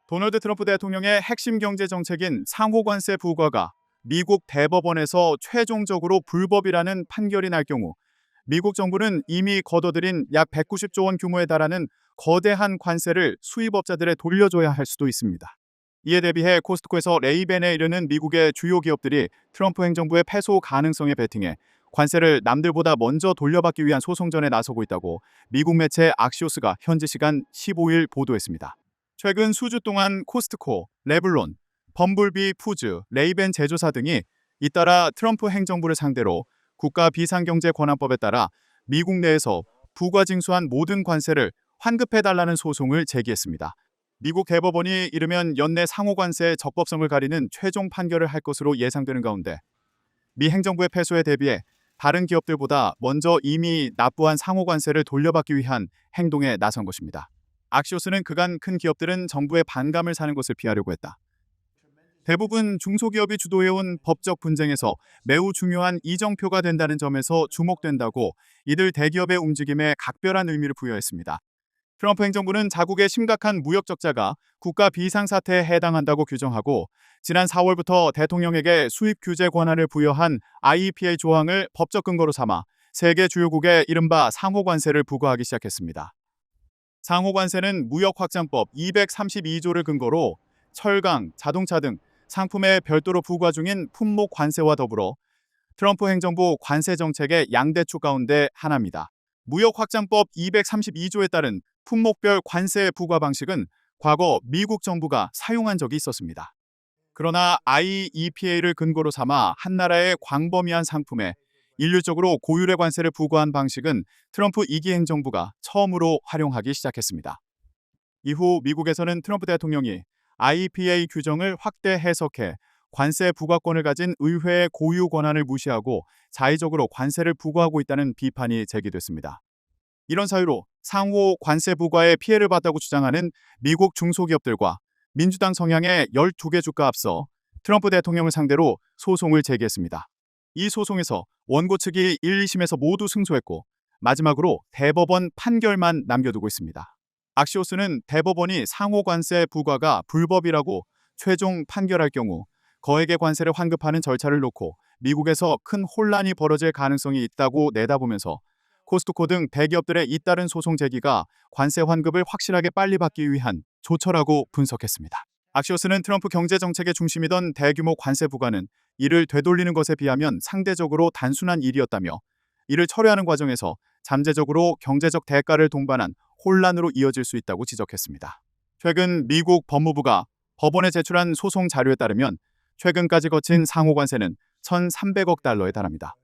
도널드 트럼프 대통령의 핵심 경제 정책인 상호관세 부과가 미국 대법원에서 최종적으로 불법이라는 판결이 날 경우 미국 정부는 이미 거둬들인 약 190조 원 규모에 달하는 거대한 관세를 수입업자들에 돌려줘야 할 수도 있습니다. 이에 대비해 코스트코에서 레이벤에 이르는 미국의 주요 기업들이 트럼프 행정부의 패소 가능성에 베팅해 관세를 남들보다 먼저 돌려받기 위한 소송전에 나서고 있다고 미국 매체 악시오스가 현지 시간 15일 보도했습니다. 최근 수주 동안 코스트코, 레블론, 범블비 푸즈, 레이벤 제조사 등이 잇따라 트럼프 행정부를 상대로 국가 비상경제권한법에 따라 미국 내에서 부과징수한 모든 관세를 환급해달라는 소송을 제기했습니다. 미국 대법원이 이르면 연내 상호관세의 적법성을 가리는 최종 판결을 할 것으로 예상되는 가운데 미 행정부의 패소에 대비해 다른 기업들보다 먼저 이미 납부한 상호관세를 돌려받기 위한 행동에 나선 것입니다. 악시오스는 그간 큰 기업들은 정부의 반감을 사는 것을 피하려고 했다. 대부분 중소기업이 주도해온 법적 분쟁에서 매우 중요한 이정표가 된다는 점에서 주목된다고 이들 대기업의 움직임에 각별한 의미를 부여했습니다. 트럼프 행정부는 자국의 심각한 무역 적자가 국가 비상사태에 해당한다고 규정하고 지난 4월부터 대통령에게 수입 규제 권한을 부여한 IEPA 조항을 법적 근거로 삼아 세계 주요국에 이른바 상호관세를 부과하기 시작했습니다. 상호관세는 무역확장법 232조를 근거로 철강, 자동차 등 상품에 별도로 부과 중인 품목 관세와 더불어 트럼프 행정부 관세 정책의 양대축 가운데 하나입니다. 무역확장법 232조에 따른 품목별 관세 부과 방식은 과거 미국 정부가 사용한 적이 있었습니다. 그러나 IEPA를 근거로 삼아 한 나라의 광범위한 상품에 일률적으로 고율의 관세를 부과한 방식은 트럼프 2기 행정부가 처음으로 활용하기 시작했습니다. 이후 미국에서는 트럼프 대통령이 IEPA 규정을 확대 해석해 관세 부과권을 가진 의회의 고유 권한을 무시하고 자의적으로 관세를 부과하고 있다는 비판이 제기됐습니다. 이런 사유로 상호 관세 부과에 피해를 봤다고 주장하는 미국 중소기업들과 민주당 성향의 12개 주가 앞서 트럼프 대통령을 상대로 소송을 제기했습니다. 이 소송에서 원고 측이 1, 2심에서 모두 승소했고 마지막으로 대법원 판결만 남겨두고 있습니다. 악시오스는 대법원이 상호관세 부과가 불법이라고 최종 판결할 경우 거액의 관세를 환급하는 절차를 놓고 미국에서 큰 혼란이 벌어질 가능성이 있다고 내다보면서 코스트코 등 대기업들의 잇따른 소송 제기가 관세 환급을 확실하게 빨리 받기 위한 조처라고 분석했습니다. 악시오스는 트럼프 경제정책의 중심이던 대규모 관세 부과는 이를 되돌리는 것에 비하면 상대적으로 단순한 일이었다며 이를 철회하는 과정에서 잠재적으로 경제적 대가를 동반한 혼란으로 이어질 수 있다고 지적했습니다. 최근 미국 법무부가 법원에 제출한 소송 자료에 따르면 최근까지 거친 상호관세는 1,300억 달러에 달합니다.